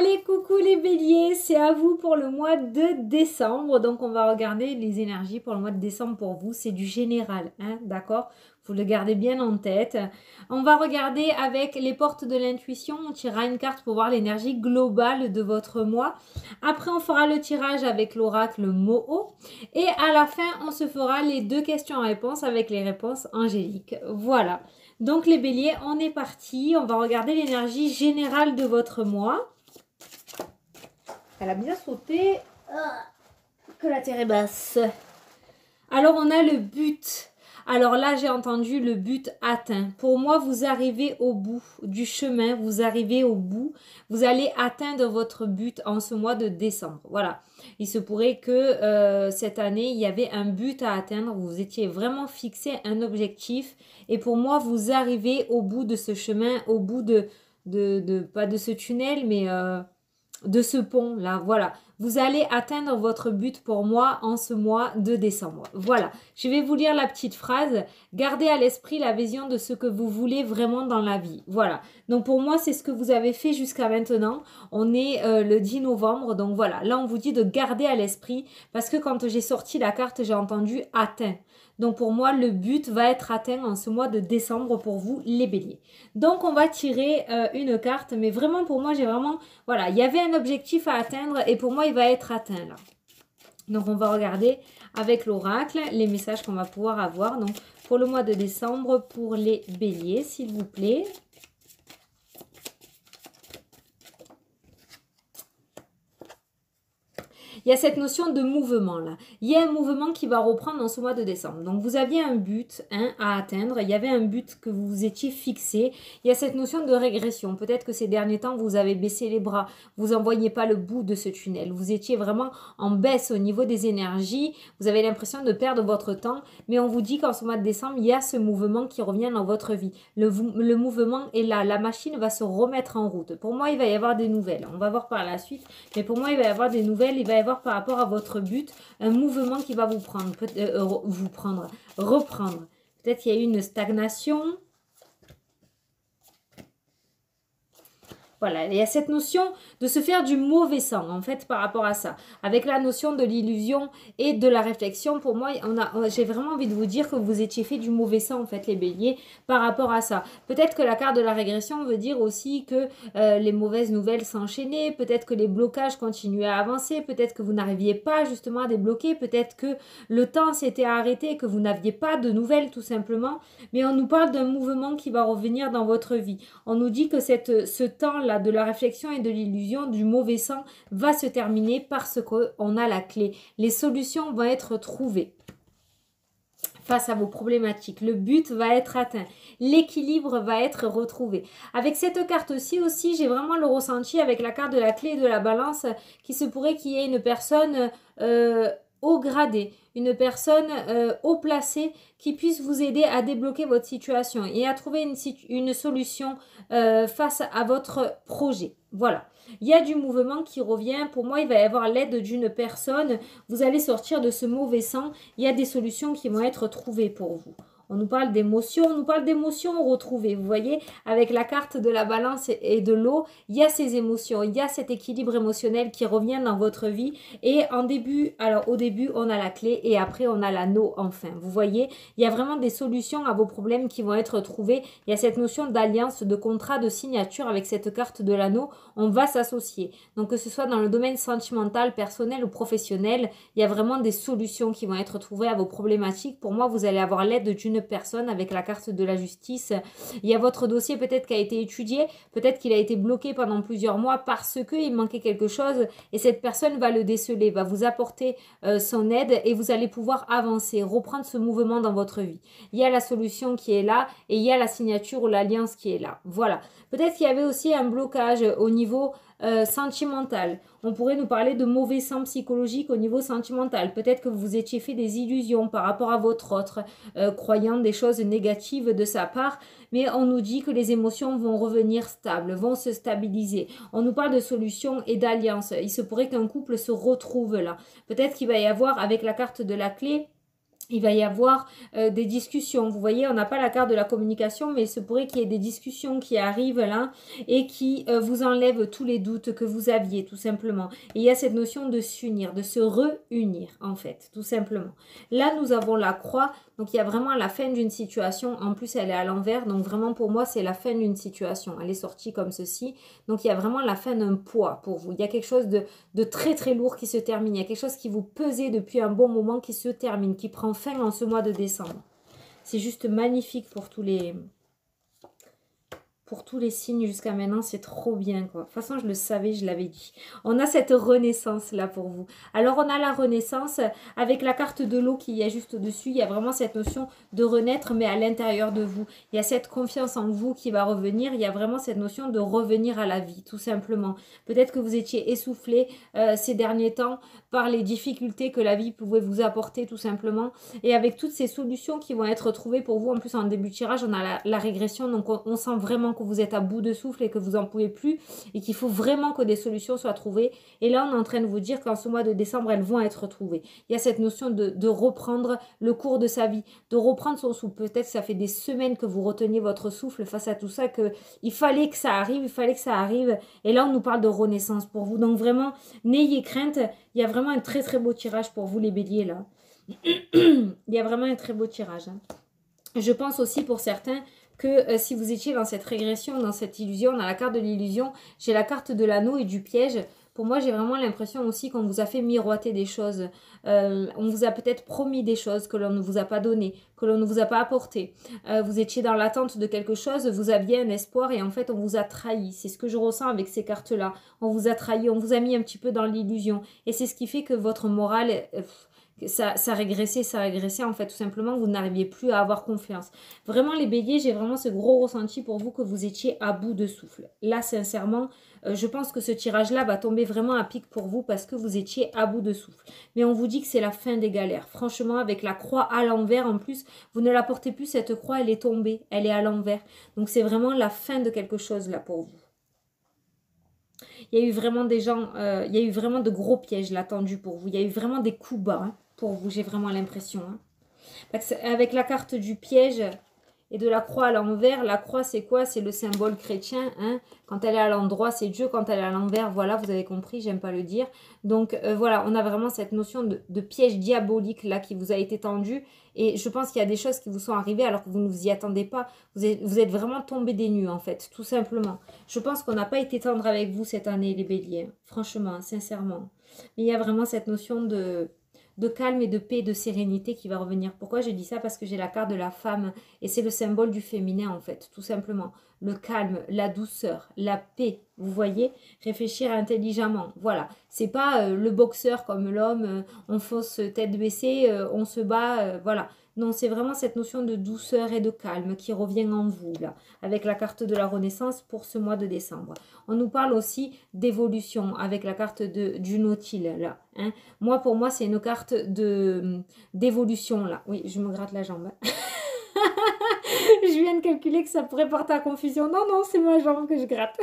Allez, coucou les béliers, c'est à vous pour le mois de décembre. Donc, on va regarder les énergies pour le mois de décembre pour vous. C'est du général, hein, d'accord? Vous le gardez bien en tête. On va regarder avec les portes de l'intuition. On tirera une carte pour voir l'énergie globale de votre mois. Après, on fera le tirage avec l'oracle Moho. Et à la fin, on se fera les 2 questions-réponses avec les réponses angéliques. Voilà. Donc, les béliers, on est parti. On va regarder l'énergie générale de votre mois. Elle a bien sauté. Que la terre est basse. Alors, on a le but. Alors là, j'ai entendu le but atteint. Pour moi, vous arrivez au bout du chemin. Vous arrivez au bout. Vous allez atteindre votre but en ce mois de décembre. Voilà. Il se pourrait que cette année, il y avait un but à atteindre. Vous étiez vraiment fixé un objectif. Et pour moi, vous arrivez au bout de ce chemin, au bout pas de ce tunnel, mais de ce pont là, voilà. Vous allez atteindre votre but pour moi en ce mois de décembre. Voilà, je vais vous lire la petite phrase. Gardez à l'esprit la vision de ce que vous voulez vraiment dans la vie. Voilà, donc pour moi c'est ce que vous avez fait jusqu'à maintenant. On est le 10 novembre, donc voilà. Là on vous dit de garder à l'esprit parce que quand j'ai sorti la carte, j'ai entendu atteint. Donc pour moi, le but va être atteint en ce mois de décembre pour vous, les béliers. Donc on va tirer une carte, mais vraiment pour moi, j'ai vraiment... Voilà, il y avait un objectif à atteindre et pour moi, il va être atteint là. Donc on va regarder avec l'oracle les messages qu'on va pouvoir avoir. Donc pour le mois de décembre, pour les béliers, s'il vous plaît. Il y a cette notion de mouvement là. Il y a un mouvement qui va reprendre en ce mois de décembre. Donc vous aviez un but à atteindre. Il y avait un but que vous vous étiez fixé. Il y a cette notion de régression. Peut-être que ces derniers temps, vous avez baissé les bras. Vous n'en voyez pas le bout de ce tunnel. Vous étiez vraiment en baisse au niveau des énergies. Vous avez l'impression de perdre votre temps. Mais on vous dit qu'en ce mois de décembre, il y a ce mouvement qui revient dans votre vie. Le mouvement est là. La machine va se remettre en route. Pour moi, il va y avoir des nouvelles. On va voir par la suite. Mais pour moi, il va y avoir des nouvelles. Il va y avoir par rapport à votre but, un mouvement qui va reprendre. Peut-être qu'il y a eu une stagnation. Voilà, il y a cette notion de se faire du mauvais sang, en fait, par rapport à ça. Avec la notion de l'illusion et de la réflexion, pour moi, j'ai vraiment envie de vous dire que vous étiez fait du mauvais sang, en fait, les béliers, par rapport à ça. Peut-être que la carte de la régression veut dire aussi que les mauvaises nouvelles s'enchaînaient, peut-être que les blocages continuaient à avancer, peut-être que vous n'arriviez pas justement à débloquer, peut-être que le temps s'était arrêté, que vous n'aviez pas de nouvelles, tout simplement. Mais on nous parle d'un mouvement qui va revenir dans votre vie. On nous dit que ce temps-là, de la réflexion et de l'illusion du mauvais sang va se terminer parce qu'on a la clé. Les solutions vont être trouvées face à vos problématiques. Le but va être atteint. L'équilibre va être retrouvé. Avec cette carte-ci aussi, j'ai vraiment le ressenti avec la carte de la clé et de la balance qui se pourrait qu'il y ait une personne haut gradé, une personne haut placée qui puisse vous aider à débloquer votre situation et à trouver une solution face à votre projet. Voilà. Il y a du mouvement qui revient. Pour moi, il va y avoir l'aide d'une personne. Vous allez sortir de ce mauvais sang. Il y a des solutions qui vont être trouvées pour vous. On nous parle d'émotions, on nous parle d'émotions retrouvées. Vous voyez, avec la carte de la balance et de l'eau, il y a ces émotions, il y a cet équilibre émotionnel qui revient dans votre vie. Et au début, on a la clé et après, on a l'anneau enfin. Vous voyez, il y a vraiment des solutions à vos problèmes qui vont être trouvées. Il y a cette notion d'alliance, de contrat, de signature avec cette carte de l'anneau. On va s'associer. Donc, que ce soit dans le domaine sentimental, personnel ou professionnel, il y a vraiment des solutions qui vont être trouvées à vos problématiques. Pour moi, vous allez avoir l'aide d'une personne avec la carte de la justice. Il y a votre dossier peut-être qui a été étudié, peut-être qu'il a été bloqué pendant plusieurs mois parce qu'il manquait quelque chose et cette personne va le déceler, va vous apporter son aide et vous allez pouvoir avancer, reprendre ce mouvement dans votre vie. Il y a la solution qui est là et il y a la signature ou l'alliance qui est là. Voilà. Peut-être qu'il y avait aussi un blocage au niveau sentimental. On pourrait nous parler de mauvais sang psychologique au niveau sentimental. Peut-être que vous étiez fait des illusions par rapport à votre autre, croyant des choses négatives de sa part, mais on nous dit que les émotions vont revenir stables, vont se stabiliser. On nous parle de solutions et d'alliances. Il se pourrait qu'un couple se retrouve là. Peut-être qu'il va y avoir, avec la carte de la clé, Il va y avoir des discussions. Vous voyez, on n'a pas la carte de la communication, mais il se pourrait qu'il y ait des discussions qui arrivent là et qui vous enlèvent tous les doutes que vous aviez, tout simplement. Et il y a cette notion de s'unir, de se réunir, en fait, tout simplement. Là, nous avons la croix. Donc, il y a vraiment la fin d'une situation. En plus, elle est à l'envers. Donc, vraiment, pour moi, c'est la fin d'une situation. Elle est sortie comme ceci. Donc, il y a vraiment la fin d'un poids pour vous. Il y a quelque chose de très, très lourd qui se termine. Il y a quelque chose qui vous pesait depuis un bon moment qui se termine, qui prend fin en ce mois de décembre. C'est juste magnifique pour tous les signes jusqu'à maintenant, c'est trop bien quoi. De toute façon, je le savais, je l'avais dit. On a cette renaissance là pour vous. Alors, on a la renaissance avec la carte de l'eau qui y a juste au-dessus. Il y a vraiment cette notion de renaître, mais à l'intérieur de vous. Il y a cette confiance en vous qui va revenir. Il y a vraiment cette notion de revenir à la vie, tout simplement. Peut-être que vous étiez essoufflé ces derniers temps par les difficultés que la vie pouvait vous apporter, tout simplement. Et avec toutes ces solutions qui vont être trouvées pour vous, en plus en début de tirage, on a la régression. Donc, on sent vraiment que vous êtes à bout de souffle et que vous n'en pouvez plus et qu'il faut vraiment que des solutions soient trouvées. Et là, on est en train de vous dire qu'en ce mois de décembre, elles vont être trouvées. Il y a cette notion de reprendre le cours de sa vie, de reprendre son souffle. Peut-être que ça fait des semaines que vous reteniez votre souffle face à tout ça, qu'il fallait que ça arrive, il fallait que ça arrive. Et là, on nous parle de renaissance pour vous. Donc vraiment, n'ayez crainte. Il y a vraiment un très très beau tirage pour vous les béliers là. Il y a vraiment un très beau tirage. Hein. Je pense aussi pour certains que si vous étiez dans cette régression, dans cette illusion, dans la carte de l'illusion, j'ai la carte de l'anneau et du piège. Pour moi, j'ai vraiment l'impression aussi qu'on vous a fait miroiter des choses. On vous a peut-être promis des choses que l'on ne vous a pas données, que l'on ne vous a pas apportées. Vous étiez dans l'attente de quelque chose, vous aviez un espoir et en fait, on vous a trahi. C'est ce que je ressens avec ces cartes-là. On vous a trahi, on vous a mis un petit peu dans l'illusion. Et c'est ce qui fait que votre morale... ça régressait en fait, tout simplement, vous n'arriviez plus à avoir confiance. Vraiment les béliers, j'ai vraiment ce gros ressenti pour vous que vous étiez à bout de souffle. Là, sincèrement, je pense que ce tirage-là va tomber vraiment à pic pour vous parce que vous étiez à bout de souffle. Mais on vous dit que c'est la fin des galères. Franchement, avec la croix à l'envers, en plus, vous ne la portez plus, cette croix, elle est tombée, elle est à l'envers. Donc c'est vraiment la fin de quelque chose là pour vous. Il y a eu vraiment des gens, il y a eu vraiment de gros pièges là tendus pour vous. Il y a eu vraiment des coups bas hein, pour vous, j'ai vraiment l'impression. Hein. Avec la carte du piège et de la croix à l'envers, la croix c'est quoi? C'est le symbole chrétien. Hein. Quand elle est à l'endroit, c'est Dieu. Quand elle est à l'envers, voilà, vous avez compris, j'aime pas le dire. Donc voilà, on a vraiment cette notion de piège diabolique là qui vous a été tendu. Et je pense qu'il y a des choses qui vous sont arrivées alors que vous ne vous y attendez pas. Vous êtes vraiment tombé des nues en fait, tout simplement. Je pense qu'on n'a pas été tendre avec vous cette année les béliers. Franchement, sincèrement. Mais il y a vraiment cette notion de calme et de paix, de sérénité qui va revenir. Pourquoi je dis ça? Parce que j'ai la carte de la femme et c'est le symbole du féminin en fait, tout simplement. Le calme, la douceur, la paix, vous voyez? Réfléchir intelligemment, voilà. C'est pas le boxeur comme l'homme, on fonce tête baissée, on se bat, voilà. Non, c'est vraiment cette notion de douceur et de calme qui revient en vous, là, avec la carte de la Renaissance pour ce mois de décembre. On nous parle aussi d'évolution avec la carte du Nautile, là. Hein. Pour moi, c'est une carte d'évolution, là. Oui, je me gratte la jambe. Je viens de calculer que ça pourrait porter à confusion. Non, non, c'est ma jambe que je gratte.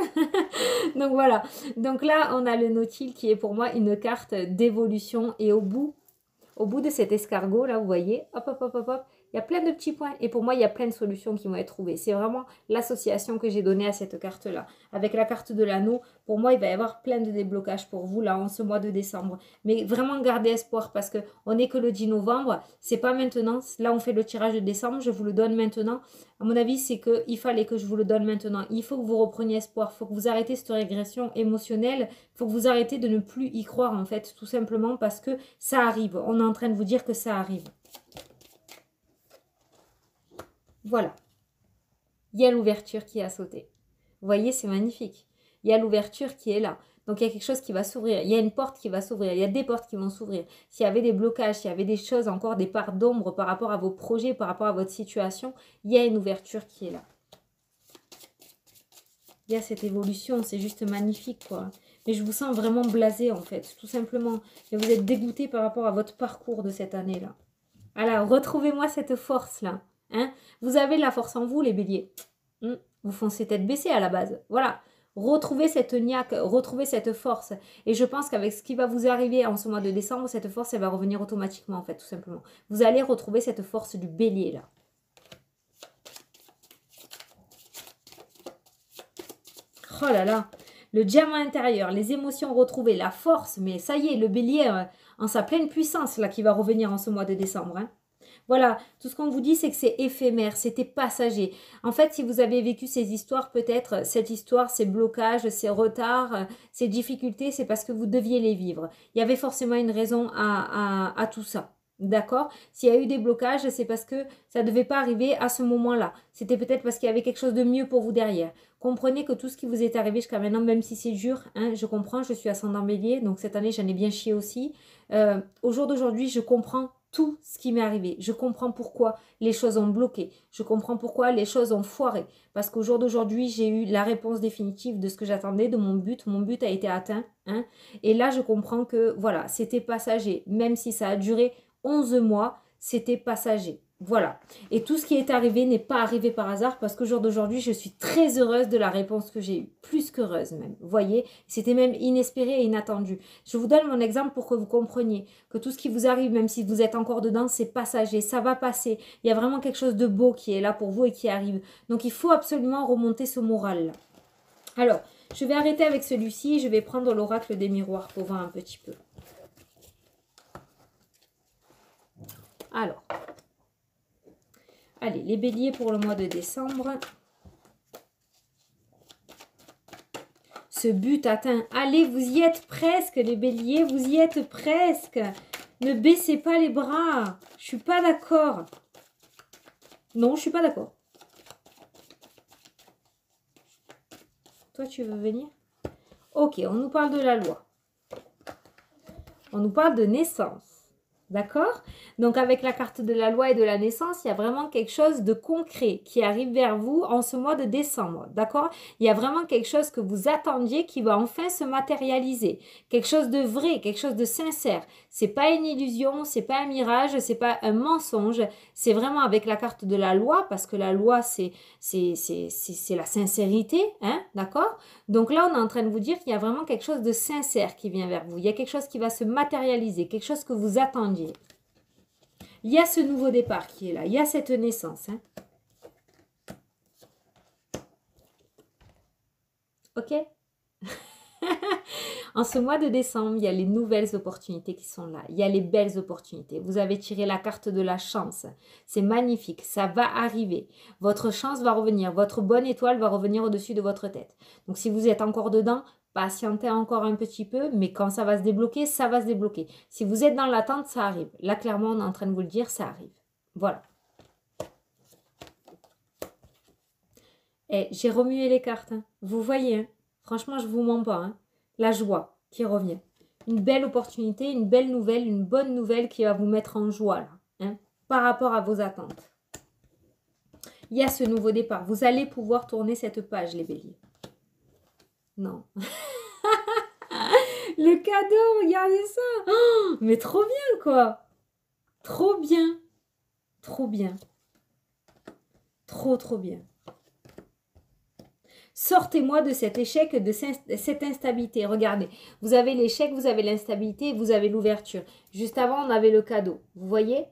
Donc voilà. Donc là, on a le Nautile qui est pour moi une carte d'évolution. Et au bout de cet escargot, là, vous voyez, hop, hop, hop, hop, hop, il y a plein de petits points. Et pour moi, il y a plein de solutions qui vont être trouvées. C'est vraiment l'association que j'ai donnée à cette carte-là. Avec la carte de l'anneau, pour moi, il va y avoir plein de déblocages pour vous, là, en ce mois de décembre. Mais vraiment, gardez espoir parce qu'on n'est que le 10 novembre. C'est pas maintenant. Là, on fait le tirage de décembre. Je vous le donne maintenant. À mon avis, c'est qu'il fallait que je vous le donne maintenant. Il faut que vous repreniez espoir. Il faut que vous arrêtez cette régression émotionnelle. Il faut que vous arrêtez de ne plus y croire, en fait, tout simplement parce que ça arrive. On est en train de vous dire que ça arrive. Voilà. Il y a l'ouverture qui a sauté. Vous voyez, c'est magnifique. Il y a l'ouverture qui est là. Donc, il y a quelque chose qui va s'ouvrir. Il y a une porte qui va s'ouvrir. Il y a des portes qui vont s'ouvrir. S'il y avait des blocages, s'il y avait des choses, encore des parts d'ombre par rapport à vos projets, par rapport à votre situation, il y a une ouverture qui est là. Il y a cette évolution. C'est juste magnifique, quoi. Mais je vous sens vraiment blasé, en fait, tout simplement. Et vous êtes dégoûté par rapport à votre parcours de cette année-là. Alors, retrouvez-moi cette force-là. Hein, vous avez la force en vous, les béliers. Vous foncez tête baissée à la base. Voilà. Retrouvez cette niaque, retrouvez cette force. Et je pense qu'avec ce qui va vous arriver en ce mois de décembre, cette force, elle va revenir automatiquement, en fait, tout simplement. Vous allez retrouver cette force du bélier, là. Oh là là, le diamant intérieur, les émotions retrouvées, la force, mais ça y est, le bélier en sa pleine puissance, là, qui va revenir en ce mois de décembre, hein. Voilà, tout ce qu'on vous dit, c'est que c'est éphémère, c'était passager. En fait, si vous avez vécu ces histoires, peut-être, cette histoire, ces blocages, ces retards, ces difficultés, c'est parce que vous deviez les vivre. Il y avait forcément une raison à tout ça. D'accord? S'il y a eu des blocages, c'est parce que ça ne devait pas arriver à ce moment-là. C'était peut-être parce qu'il y avait quelque chose de mieux pour vous derrière. Comprenez que tout ce qui vous est arrivé jusqu'à maintenant, même si c'est dur, hein, je comprends, je suis ascendant bélier, donc cette année, j'en ai bien chié aussi. Au jour d'aujourd'hui, je comprends tout ce qui m'est arrivé. Je comprends pourquoi les choses ont bloqué. Je comprends pourquoi les choses ont foiré. Parce qu'au jour d'aujourd'hui, j'ai eu la réponse définitive de ce que j'attendais, de mon but. Mon but a été atteint, hein. Et là, je comprends que, voilà, c'était passager. Même si ça a duré 11 mois, c'était passager. Voilà. Et tout ce qui est arrivé n'est pas arrivé par hasard parce qu'au jour d'aujourd'hui, je suis très heureuse de la réponse que j'ai eue. Plus qu'heureuse même. Vous voyez, c'était même inespéré et inattendu. Je vous donne mon exemple pour que vous compreniez que tout ce qui vous arrive, même si vous êtes encore dedans, c'est passager. Ça va passer. Il y a vraiment quelque chose de beau qui est là pour vous et qui arrive. Donc, il faut absolument remonter ce moral-là. Alors, je vais arrêter avec celui-ci. Je vais prendre l'oracle des miroirs pour voir un petit peu. Alors, allez, les béliers pour le mois de décembre. Ce but atteint. Allez, vous y êtes presque, les béliers, vous y êtes presque. Ne baissez pas les bras. Je suis pas d'accord. Non, je suis pas d'accord. Toi, tu veux venir? Ok, on nous parle de la loi. On nous parle de naissance. D'accord? Donc, avec la carte de la loi et de la naissance, il y a vraiment quelque chose de concret qui arrive vers vous en ce mois de décembre. D'accord? Il y a vraiment quelque chose que vous attendiez qui va enfin se matérialiser. Quelque chose de vrai, quelque chose de sincère. C'est pas une illusion, c'est pas un mirage, c'est pas un mensonge. C'est vraiment avec la carte de la loi, parce que la loi, c'est la sincérité. Hein? D'accord? Donc là, on est en train de vous dire qu'il y a vraiment quelque chose de sincère qui vient vers vous. Il y a quelque chose qui va se matérialiser, quelque chose que vous attendiez. Il y a ce nouveau départ qui est là. Il y a cette naissance. Hein. Ok? En ce mois de décembre, il y a les nouvelles opportunités qui sont là. Il y a les belles opportunités. Vous avez tiré la carte de la chance. C'est magnifique. Ça va arriver. Votre chance va revenir. Votre bonne étoile va revenir au-dessus de votre tête. Donc, si vous êtes encore dedans, patientez encore un petit peu. Mais quand ça va se débloquer, ça va se débloquer. Si vous êtes dans l'attente, ça arrive. Là, clairement, on est en train de vous le dire, ça arrive. Voilà. Et j'ai remué les cartes. Hein. Vous voyez, hein. Franchement, je ne vous mens pas. Hein. La joie qui revient. Une belle opportunité, une belle nouvelle, une bonne nouvelle qui va vous mettre en joie là, hein, par rapport à vos attentes. Il y a ce nouveau départ. Vous allez pouvoir tourner cette page, les béliers. Non. Le cadeau, regardez ça. Oh, mais trop bien, quoi. Trop bien. Trop bien. Trop, trop bien. Sortez-moi de cet échec, de cette instabilité. Regardez, vous avez l'échec, vous avez l'instabilité, vous avez l'ouverture. Juste avant, on avait le cadeau. Vous voyez?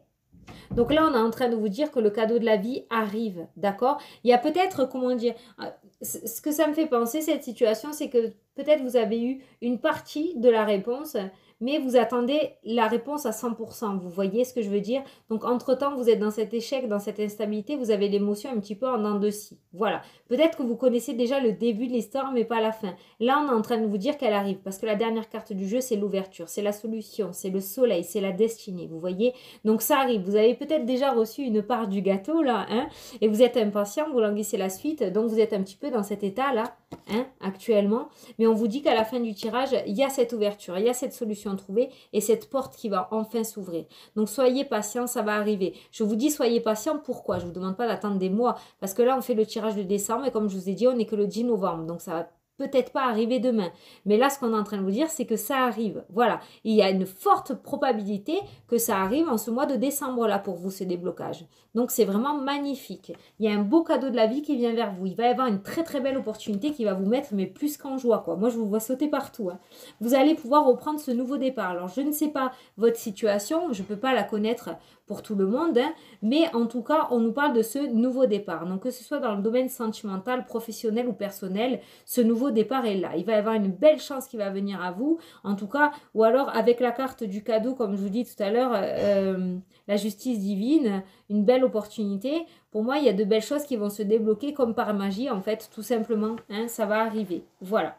Donc là, on est en train de vous dire que le cadeau de la vie arrive. D'accord? Il y a peut-être, comment dire, ce que ça me fait penser, cette situation, c'est que peut-être vous avez eu une partie de la réponse, mais vous attendez la réponse à 100%. Vous voyez ce que je veux dire? Donc, entre-temps, vous êtes dans cet échec, dans cette instabilité, vous avez l'émotion un petit peu en dents de scie. Voilà. Peut-être que vous connaissez déjà le début de l'histoire, mais pas la fin. Là, on est en train de vous dire qu'elle arrive, parce que la dernière carte du jeu, c'est l'ouverture, c'est la solution, c'est le soleil, c'est la destinée, vous voyez? Donc, ça arrive. Vous avez peut-être déjà reçu une part du gâteau, là, hein, et vous êtes impatient, vous languissez la suite, donc vous êtes un petit peu dans cet état-là, hein, actuellement. Mais on vous dit qu'à la fin du tirage, il y a cette ouverture, il y a cette solution trouvée et cette porte qui va enfin s'ouvrir. Donc, soyez patient, ça va arriver. Je vous dis soyez patient, pourquoi? Je ne vous demande pas d'attendre des mois, parce que là, on fait le tirage de décembre et comme je vous ai dit, on n'est que le 10 novembre. Donc, ça va peut-être pas arriver demain. Mais là, ce qu'on est en train de vous dire, c'est que ça arrive. Voilà. Il y a une forte probabilité que ça arrive en ce mois de décembre là pour vous, ce déblocage. Donc, c'est vraiment magnifique. Il y a un beau cadeau de la vie qui vient vers vous. Il va y avoir une très très belle opportunité qui va vous mettre, mais plus qu'en joie, quoi. Moi, je vous vois sauter partout. Hein. Vous allez pouvoir reprendre ce nouveau départ. Alors, je ne sais pas votre situation, je ne peux pas la connaître pour tout le monde, hein, mais en tout cas, on nous parle de ce nouveau départ. Donc, que ce soit dans le domaine sentimental, professionnel ou personnel, ce nouveau départ est là. Il va y avoir une belle chance qui va venir à vous, en tout cas, ou alors avec la carte du cadeau, comme je vous dis tout à l'heure, la justice divine, une belle opportunité. Pour moi, il y a de belles choses qui vont se débloquer comme par magie, en fait, tout simplement. Hein, ça va arriver. Voilà.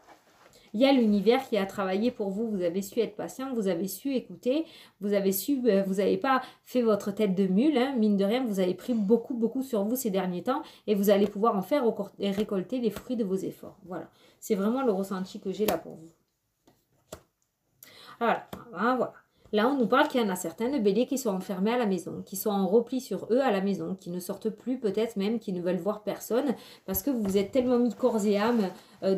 Il y a l'univers qui a travaillé pour vous. Vous avez su être patient, vous avez su écouter, vous avez su, vous n'avez pas fait votre tête de mule. Hein, mine de rien, vous avez pris beaucoup, beaucoup sur vous ces derniers temps et vous allez pouvoir en faire récolter les fruits de vos efforts. Voilà. C'est vraiment le ressenti que j'ai là pour vous. Voilà. Voilà. Là, on nous parle qu'il y en a certains de béliers qui sont enfermés à la maison, qui sont en repli sur eux à la maison, qui ne sortent plus, peut-être même, qui ne veulent voir personne, parce que vous vous êtes tellement mis corps et âme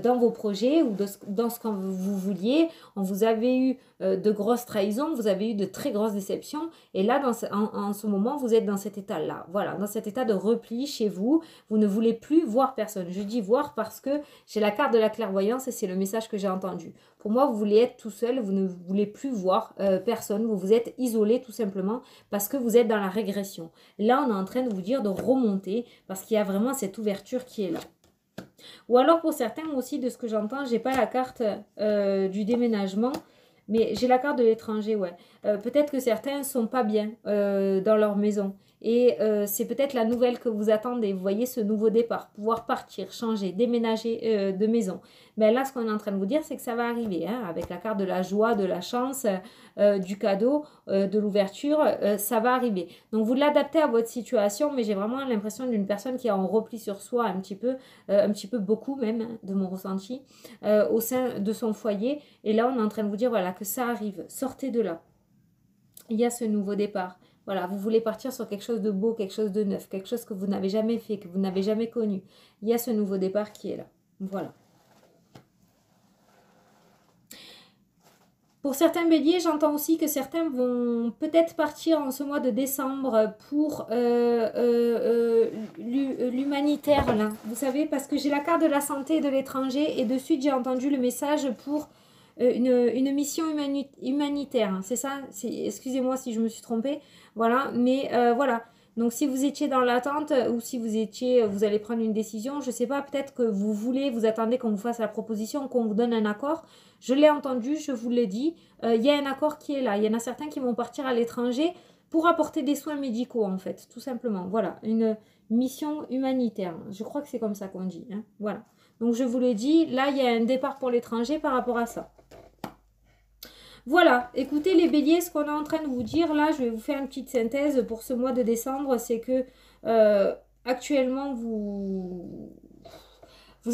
dans vos projets ou dans ce que vous vouliez. Vous avez eu de grosses trahisons, vous avez eu de très grosses déceptions, et là, en ce moment, vous êtes dans cet état-là. Voilà, dans cet état de repli chez vous, vous ne voulez plus voir personne. Je dis voir parce que j'ai la carte de la clairvoyance et c'est le message que j'ai entendu. Pour moi, vous voulez être tout seul, vous ne voulez plus voir personne, vous vous êtes isolé tout simplement parce que vous êtes dans la régression. Là, on est en train de vous dire de remonter parce qu'il y a vraiment cette ouverture qui est là. Ou alors pour certains aussi, de ce que j'entends, j'ai pas la carte du déménagement, mais j'ai la carte de l'étranger, ouais. Peut-être que certains ne sont pas bien dans leur maison. Et c'est peut-être la nouvelle que vous attendez. Vous voyez ce nouveau départ, pouvoir partir, changer, déménager de maison. Mais là, ce qu'on est en train de vous dire, c'est que ça va arriver. Hein, avec la carte de la joie, de la chance, du cadeau, de l'ouverture, ça va arriver. Donc, vous l'adaptez à votre situation, mais j'ai vraiment l'impression d'une personne qui est en repli sur soi un petit peu beaucoup même, hein, de mon ressenti, au sein de son foyer. Et là, on est en train de vous dire, voilà, que ça arrive. Sortez de là. Il y a ce nouveau départ. Voilà, vous voulez partir sur quelque chose de beau, quelque chose de neuf, quelque chose que vous n'avez jamais fait, que vous n'avez jamais connu. Il y a ce nouveau départ qui est là. Voilà. Pour certains béliers, j'entends aussi que certains vont peut-être partir en ce mois de décembre pour l'humanitaire, là. Vous savez, parce que j'ai la carte de la santé et de l'étranger et de suite, j'ai entendu le message pour une mission humanitaire. C'est ça? Excusez-moi si je me suis trompée. Voilà, mais voilà. Donc, si vous étiez dans l'attente ou si vous allez prendre une décision, je ne sais pas, peut-être que vous attendez qu'on vous fasse la proposition, qu'on vous donne un accord. Je l'ai entendu, je vous l'ai dit. Il y a un accord qui est là. Il y en a certains qui vont partir à l'étranger pour apporter des soins médicaux, en fait, tout simplement. Voilà, une mission humanitaire. Je crois que c'est comme ça qu'on dit. Hein. Voilà. Donc, je vous le dis, là, il y a un départ pour l'étranger par rapport à ça. Voilà, écoutez les béliers, ce qu'on est en train de vous dire là, je vais vous faire une petite synthèse pour ce mois de décembre, c'est que actuellement vous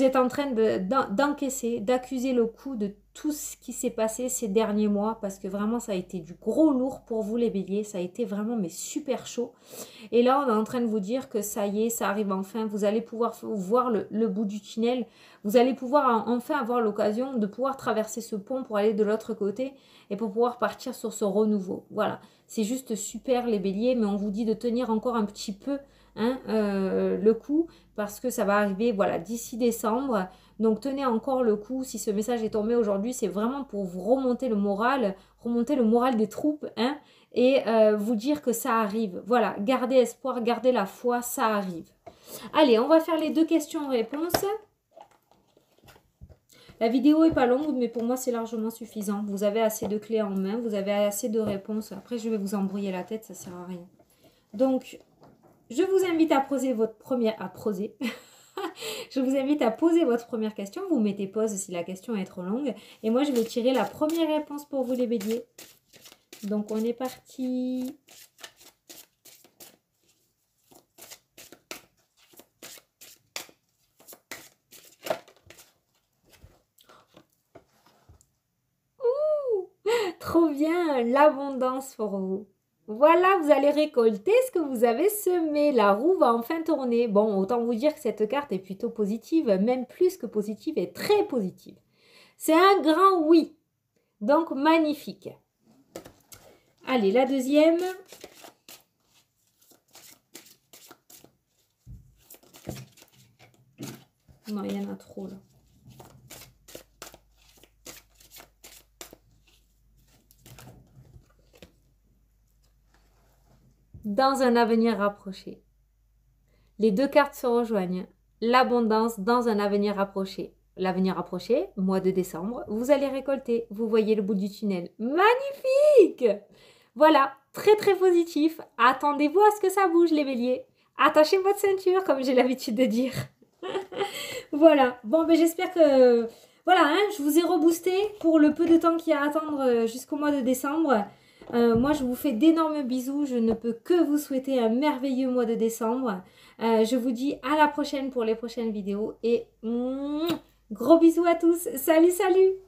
êtes en train d'encaisser, d'accuser le coup de tout ce qui s'est passé ces derniers mois parce que vraiment ça a été du gros lourd pour vous les béliers, ça a été vraiment mais super chaud. Et là on est en train de vous dire que ça y est, ça arrive enfin, vous allez pouvoir voir le bout du tunnel, vous allez pouvoir enfin avoir l'occasion de pouvoir traverser ce pont pour aller de l'autre côté et pour pouvoir partir sur ce renouveau. Voilà, c'est juste super les béliers, mais on vous dit de tenir encore un petit peu hein, le coup parce que ça va arriver voilà d'ici décembre. Donc tenez encore le coup, si ce message est tombé aujourd'hui, c'est vraiment pour vous remonter le moral des troupes hein, et vous dire que ça arrive. Voilà, gardez espoir, gardez la foi, ça arrive. Allez, on va faire les 2 questions-réponses. La vidéo est pas longue, mais pour moi, c'est largement suffisant. Vous avez assez de clés en main, vous avez assez de réponses. Après, je vais vous embrouiller la tête, ça sert à rien. Donc, je vous invite à poser votre première... Je vous invite à poser votre première question. Vous mettez pause si la question est trop longue. Et moi, je vais tirer la première réponse pour vous, les béliers. Donc, on est parti. Ouh, trop bien, l'abondance pour vous. Voilà, vous allez récolter ce que vous avez semé. La roue va enfin tourner. Bon, autant vous dire que cette carte est plutôt positive, même plus que positive et très positive. C'est un grand oui. Donc, magnifique. Allez, la deuxième. Non, il y en a trop là. Dans un avenir rapproché. Les deux cartes se rejoignent. L'abondance dans un avenir rapproché. L'avenir rapproché, mois de décembre, vous allez récolter. Vous voyez le bout du tunnel. Magnifique! Voilà, très très positif. Attendez-vous à ce que ça bouge les béliers. Attachez votre ceinture, comme j'ai l'habitude de dire. Voilà, bon ben j'espère que... Voilà, hein, je vous ai reboosté pour le peu de temps qu'il y a à attendre jusqu'au mois de décembre. Moi, je vous fais d'énormes bisous. Je ne peux que vous souhaiter un merveilleux mois de décembre. Je vous dis à la prochaine pour les prochaines vidéos. Et gros bisous à tous. Salut, salut!